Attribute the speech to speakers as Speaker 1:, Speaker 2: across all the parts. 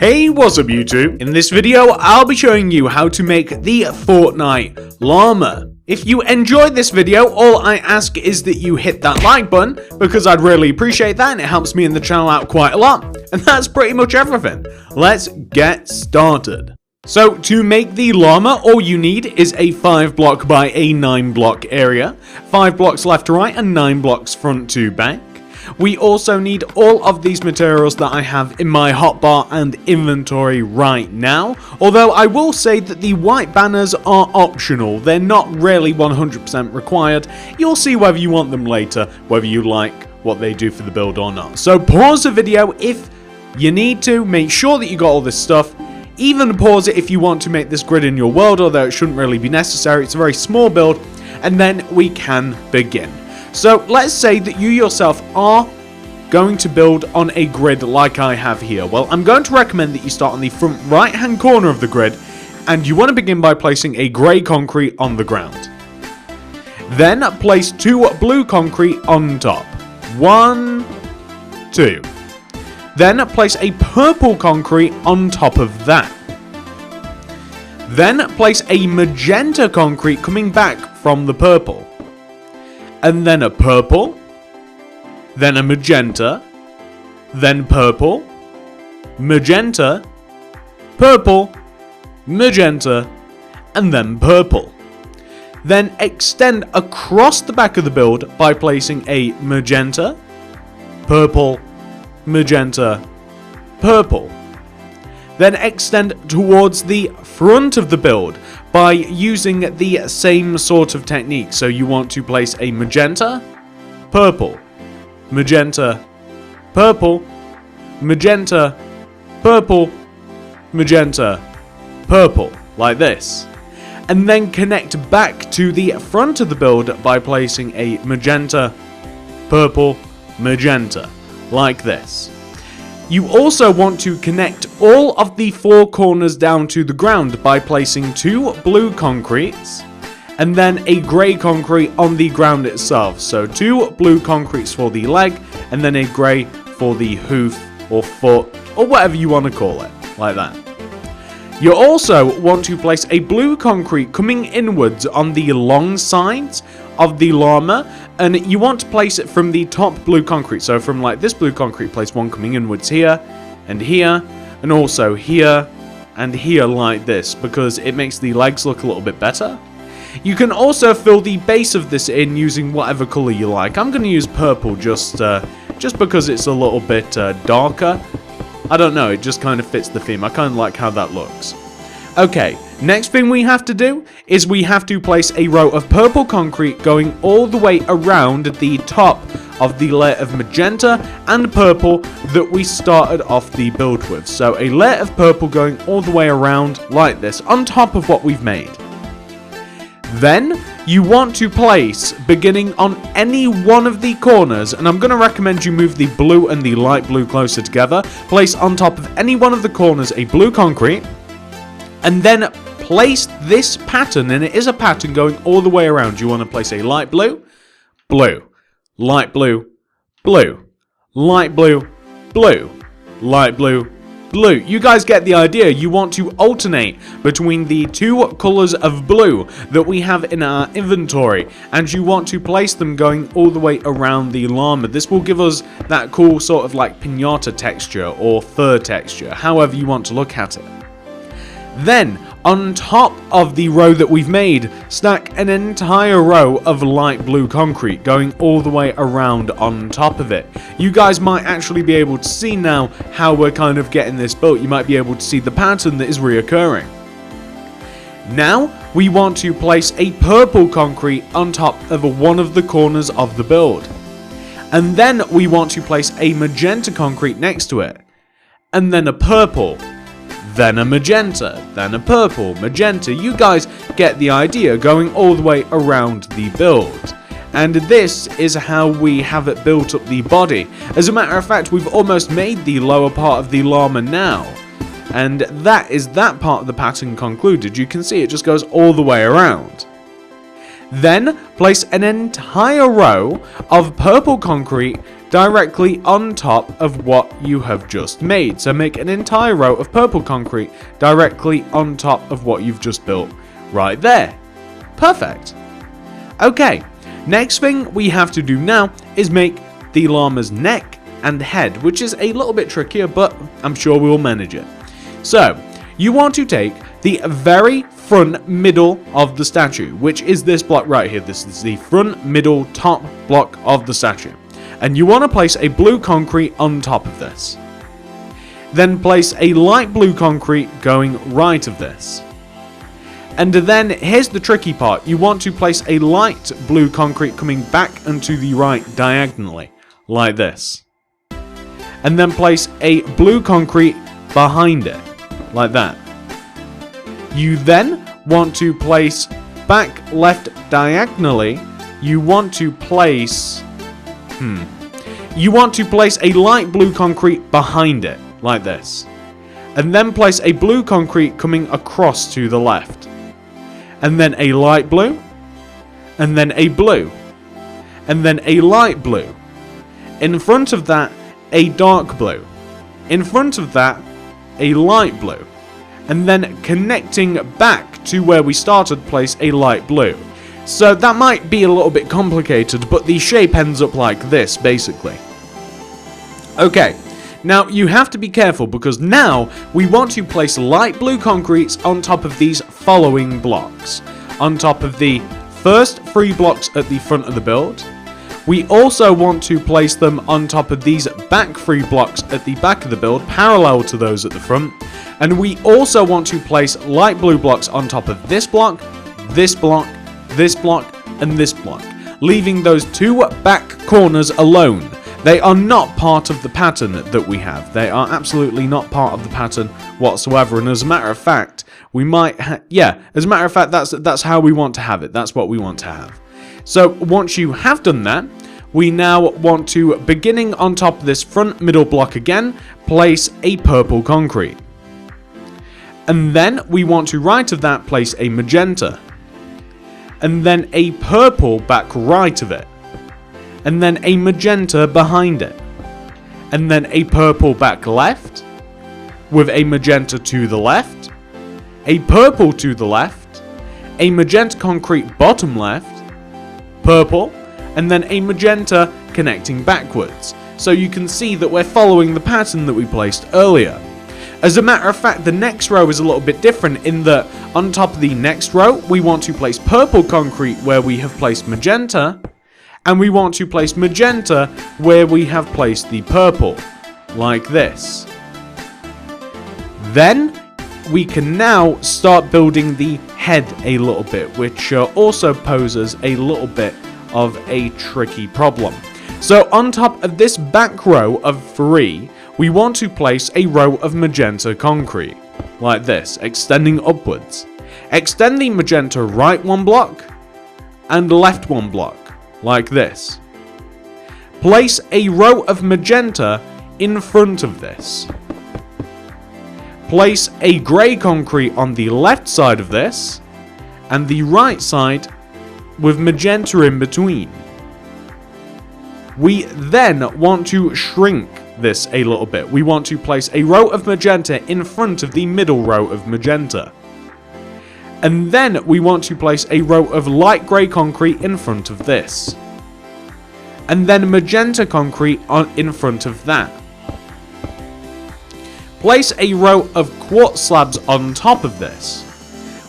Speaker 1: Hey, what's up YouTube? In this video, I'll be showing you how to make the Fortnite llama. If you enjoyed this video, all I ask is that you hit that like button, because I'd really appreciate that and it helps me and the channel out quite a lot. And that's pretty much everything. Let's get started. So, to make the llama, all you need is a 5 block by a 9 block area, 5 blocks left to right and 9 blocks front to back. We also need all of these materials that I have in my hotbar and inventory right now, although I will say that the white banners are optional. They're not really 100% required. You'll see whether you want them later, whether you like what they do for the build or not. So pause the video if you need to, make sure that you got all this stuff. Even pause it if you want to make this grid in your world, although it shouldn't really be necessary. It's a very small build, and then we can begin. So let's say that you yourself are going to build on a grid like I have here. Well, I'm going to recommend that you start on the front right hand corner of the grid, and you want to begin by placing a grey concrete on the ground. Then place 2 blue concrete on top. 1, 2. Then place a purple concrete on top of that. Then place a magenta concrete coming back from the purple. And then a purple, then a magenta, then purple, magenta, purple, magenta, and then purple. Then extend across the back of the build by placing a magenta, purple, magenta, purple. Then extend towards the front of the build by using the same sort of technique. So you want to place a magenta, purple, magenta, purple, magenta, purple, magenta, purple, like this. And then connect back to the front of the build by placing a magenta, purple, magenta, like this. You also want to connect all of the 4 corners down to the ground by placing 2 blue concretes and then a grey concrete on the ground itself. So 2 blue concretes for the leg and then a grey for the hoof or foot or whatever you want to call it, like that. You also want to place a blue concrete coming inwards on the long sides of the llama, and you want to place it from the top blue concrete. So from like this blue concrete, place 1 coming inwards here, and also here, and here like this, because it makes the legs look a little bit better. You can also fill the base of this in using whatever color you like. I'm going to use purple just because it's a little bit darker. I don't know, it just kind of fits the theme. I kind of like how that looks. Okay, next thing we have to do is we have to place a row of purple concrete going all the way around the top of the layer of magenta and purple that we started off the build with. So a layer of purple going all the way around like this on top of what we've made. Then you want to place, beginning on any one of the corners, and I'm going to recommend you move the blue and the light blue closer together, place on top of any one of the corners a blue concrete, and then place this pattern, and it is a pattern going all the way around. You want to place a light blue, blue, light blue, blue, light blue, blue, light blue, blue. You guys get the idea. You want to alternate between the 2 colors of blue that we have in our inventory, and you want to place them going all the way around the llama. This will give us that cool sort of like piñata texture or fur texture, however you want to look at it. Then, on top of the row that we've made, stack an entire row of light blue concrete going all the way around on top of it. You guys might actually be able to see now how we're kind of getting this built. You might be able to see the pattern that is reoccurring. Now, we want to place a purple concrete on top of one of the corners of the build. And then we want to place a magenta concrete next to it. And then a purple. Then a magenta, then a purple, magenta. You guys get the idea, going all the way around the build. And this is how we have it built up the body. As a matter of fact, we've almost made the lower part of the llama now. And that is that part of the pattern concluded. You can see it just goes all the way around. Then place an entire row of purple concrete directly on top of what you have just made. So make an entire row of purple concrete directly on top of what you've just built right there. Perfect. Okay, next thing we have to do now is make the llama's neck and head, which is a little bit trickier, but I'm sure we will manage it. So, you want to take the very front middle of the statue, which is this block right here. This is the front middle top block of the statue. And you want to place a blue concrete on top of this. Then place a light blue concrete going right of this. And then, here's the tricky part. You want to place a light blue concrete coming back and to the right diagonally, like this. And then place a blue concrete behind it, like that. You then want to place back left diagonally, you want to place a light blue concrete behind it, like this. And then place a blue concrete coming across to the left. And then a light blue, and then a blue, and then a light blue. In front of that, a dark blue. In front of that, a light blue. And then connecting back to where we started, place a light blue. So that might be a little bit complicated, but the shape ends up like this, basically. Okay. Now, you have to be careful because now we want to place light blue concretes on top of these following blocks. On top of the first 3 blocks at the front of the build. We also want to place them on top of these back 3 blocks at the back of the build, parallel to those at the front. And we also want to place light blue blocks on top of this block, this block, this block, and this block, leaving those 2 back corners alone. They are not part of the pattern that we have. They are absolutely not part of the pattern whatsoever. And as a matter of fact, we might, that's how we want to have it. That's what we want to have. So once you have done that, we now want to, beginning on top of this front middle block again, place a purple concrete. And then we want to right of that place a magenta. And then a purple back right of it. And then a magenta behind it. And then a purple back left, with a magenta to the left, a purple to the left, a magenta concrete bottom left, purple, and then a magenta connecting backwards. So you can see that we're following the pattern that we placed earlier. As a matter of fact, the next row is a little bit different in that on top of the next row, we want to place purple concrete where we have placed magenta, and we want to place magenta where we have placed the purple, like this. Then we can now start building the head a little bit, which also poses a little bit of a tricky problem. So on top of this back row of 3, we want to place a row of magenta concrete, like this, extending upwards. Extend the magenta right 1 block, and left 1 block. Like this. Place a row of magenta in front of this. Place a grey concrete on the left side of this, and the right side with magenta in between. We then want to shrink this a little bit. We want to place a row of magenta in front of the middle row of magenta. And then we want to place a row of light grey concrete in front of this. And then magenta concrete in front of that. Place a row of quartz slabs on top of this,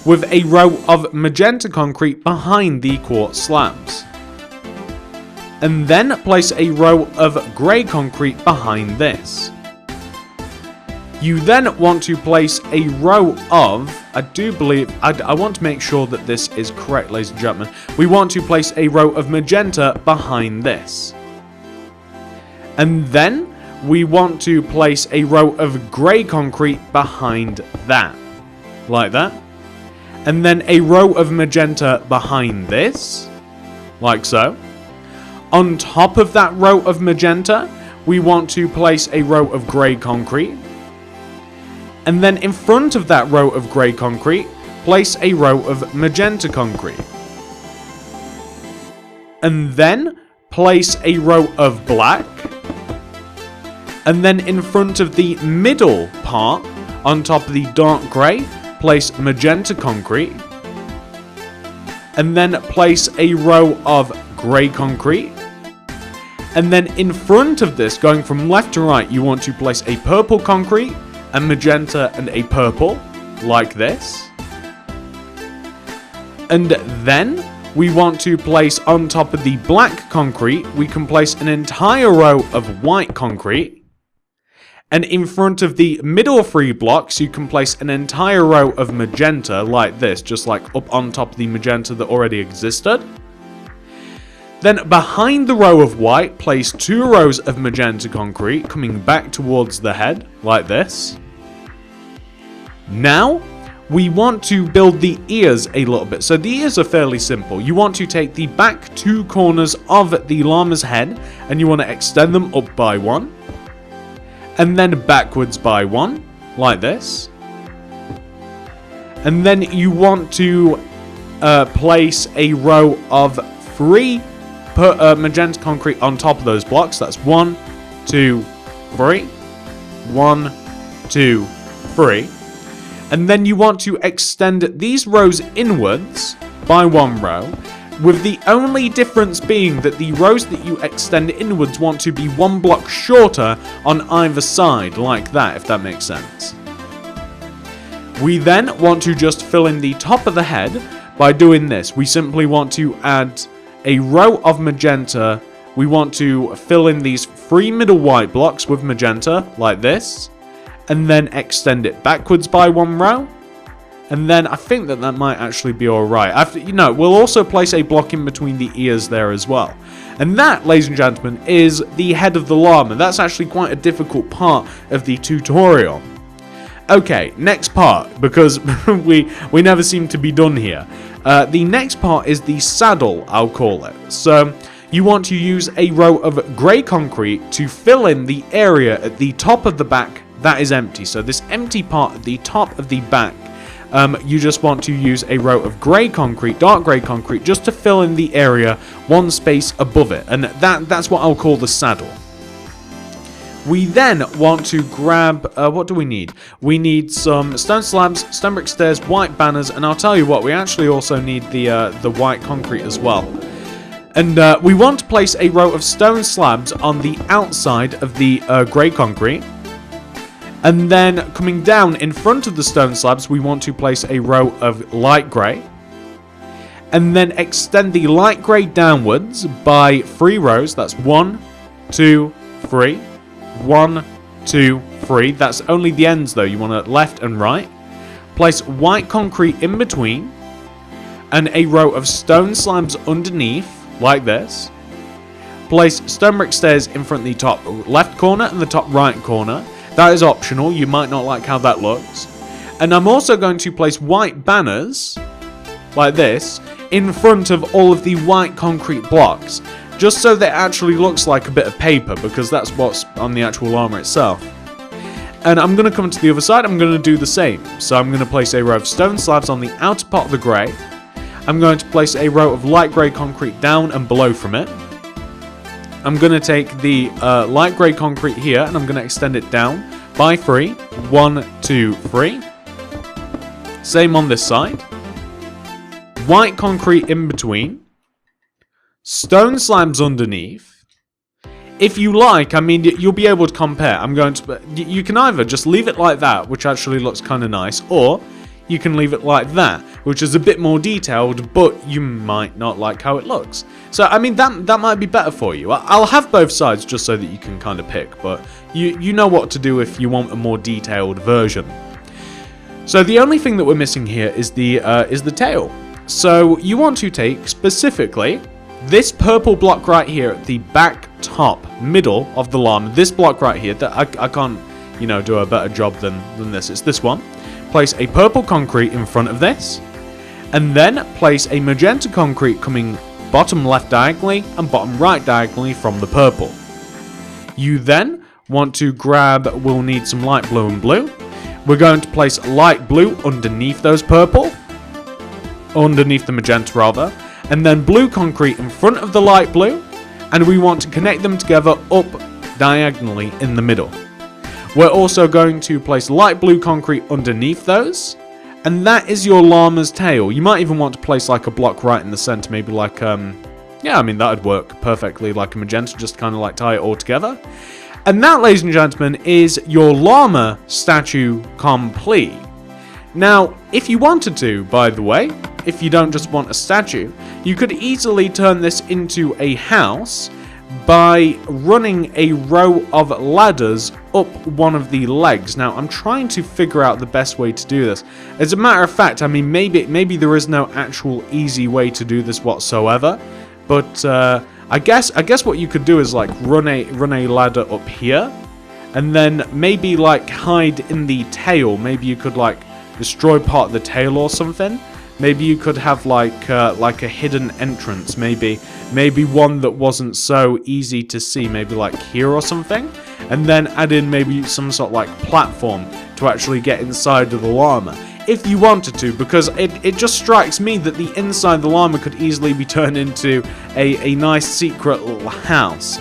Speaker 1: with a row of magenta concrete behind the quartz slabs. And then place a row of grey concrete behind this. You then want to place a row of, I want to make sure that this is correct, ladies and gentlemen. We want to place a row of magenta behind this. And then we want to place a row of grey concrete behind that. Like that. And then a row of magenta behind this. Like so. On top of that row of magenta, we want to place a row of grey concrete. And then in front of that row of grey concrete, place a row of magenta concrete. And then place a row of black. And then in front of the middle part, on top of the dark grey, place magenta concrete. And then place a row of grey concrete. And then in front of this, going from left to right, you want to place a purple concrete, a magenta, and a purple, like this. And then we want to place on top of the black concrete, we can place an entire row of white concrete. And in front of the middle 3 blocks, you can place an entire row of magenta, like this, just like up on top of the magenta that already existed. Then behind the row of white, place 2 rows of magenta concrete coming back towards the head, like this. Now, we want to build the ears a little bit. So the ears are fairly simple. You want to take the back 2 corners of the llama's head, and you want to extend them up by 1. And then backwards by 1, like this. And then you want to place a row of 3 magenta concrete on top of those blocks. That's 1, 2, 3. 1, 2, 3. And then you want to extend these rows inwards by 1 row, with the only difference being that the rows that you extend inwards want to be 1 block shorter on either side, like that, if that makes sense. We then want to just fill in the top of the head by doing this. We simply want to add a row of magenta. We want to fill in these 3 middle white blocks with magenta, like this, and then extend it backwards by 1 row. And then I think that might actually be alright. We'll also place a block in between the ears there as well. And that, ladies and gentlemen, is the head of the llama. That's actually quite a difficult part of the tutorial. Okay, next part, because we never seem to be done here. The next part is the saddle, I'll call it. So, you want to use a row of grey concrete to fill in the area at the top of the back that is empty. So this empty part at the top of the back, you just want to use a row of grey concrete, dark grey concrete, just to fill in the area 1 space above it. And that's what I'll call the saddle. We then want to grab, what do we need? We need some stone slabs, stone brick stairs, white banners, and I'll tell you what, we actually also need the white concrete as well. And we want to place a row of stone slabs on the outside of the grey concrete. And then coming down in front of the stone slabs, we want to place a row of light grey. And then extend the light grey downwards by 3 rows. That's 1, 2, 3. 1, 2, 3. That's only the ends though. You want to left and right. Place white concrete in between. And a row of stone slabs underneath, like this. Place stone brick stairs in front of the top left corner and the top right corner. That is optional, you might not like how that looks. And I'm also going to place white banners, like this, in front of all of the white concrete blocks, just so that it actually looks like a bit of paper, because that's what's on the actual llama itself. And I'm going to come to the other side, I'm going to do the same. So I'm going to place a row of stone slabs on the outer part of the grey. I'm going to place a row of light grey concrete down and below from it. I'm going to take the light grey concrete here and I'm going to extend it down by 3. 1, 2, 3. Same on this side. White concrete in between. Stone slabs underneath. If you like, I mean, you'll be able to compare. You can either just leave it like that, which actually looks kind of nice, or you can leave it like that, which is a bit more detailed, but you might not like how it looks. So, I mean, that might be better for you. I'll have both sides just so that you can kind of pick, but you know what to do if you want a more detailed version. So the only thing that we're missing here is the tail. So you want to take, specifically, this purple block right here at the back top middle of the llama, this block right here, that I can't, do a better job than this. It's this one. Place a purple concrete in front of this, and then place a magenta concrete coming bottom left diagonally and bottom right diagonally from the purple. You then want to grab, we'll need some light blue and blue. We're going to place light blue underneath those purple, underneath the magenta rather, and then blue concrete in front of the light blue, and we want to connect them together up diagonally in the middle. We're also going to place light blue concrete underneath those, and that is your llama's tail. You might even want to place like a block right in the center, maybe like, yeah, I mean, that would work perfectly, like a magenta, just kind of like tie it all together. And that, ladies and gentlemen, is your llama statue complete. Now, if you wanted to, by the way, if you don't just want a statue, you could easily turn this into a house by running a row of ladders up one of the legs. Now, I'm trying to figure out the best way to do this. As a matter of fact, I mean, maybe there is no actual easy way to do this whatsoever, but I guess what you could do is like run a ladder up here, and then maybe like hide in the tail. Maybe you could like destroy part of the tail or something. Maybe you could have like a hidden entrance, maybe one that wasn't so easy to see, maybe like here or something, and then add in maybe some sort of like platform to actually get inside of the llama, if you wanted to, because it just strikes me that the inside of the llama could easily be turned into a nice secret little house.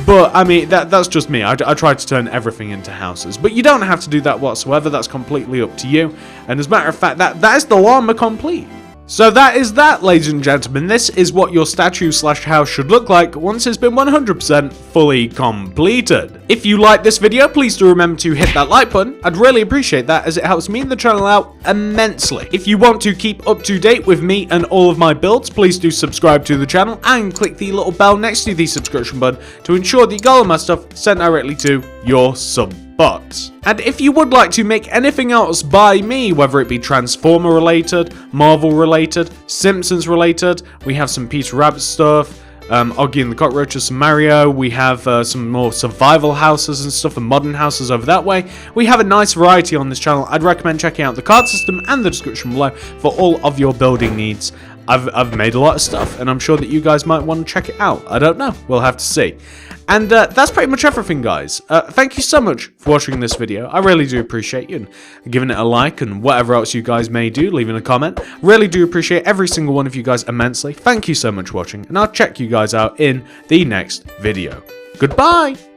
Speaker 1: But, I mean, that's just me. I try to turn everything into houses. But you don't have to do that whatsoever. That's completely up to you. And as a matter of fact, that is the llama complete. So that is that, ladies and gentlemen. This is what your statue slash house should look like once it's been 100% fully completed. If you like this video, please do remember to hit that like button. I'd really appreciate that, as it helps me and the channel out immensely. If you want to keep up to date with me and all of my builds, please do subscribe to the channel and click the little bell next to the subscription button to ensure that you get all of my stuff sent directly to your sub box. And if you would like to make anything else by me, whether it be Transformer related, Marvel related, Simpsons related, we have some Peter Rabbit stuff, Oggy and the Cockroaches, some Mario, we have some more survival houses and stuff, and modern houses over that way. We have a nice variety on this channel. I'd recommend checking out the card system and the description below for all of your building needs. I've made a lot of stuff, and I'm sure that you guys might want to check it out. I don't know. We'll have to see. And that's pretty much everything, guys. Thank you so much for watching this video. I really do appreciate you and giving it a like and whatever else you guys may do, leaving a comment. Really do appreciate every single one of you guys immensely. Thank you so much for watching, and I'll check you guys out in the next video. Goodbye!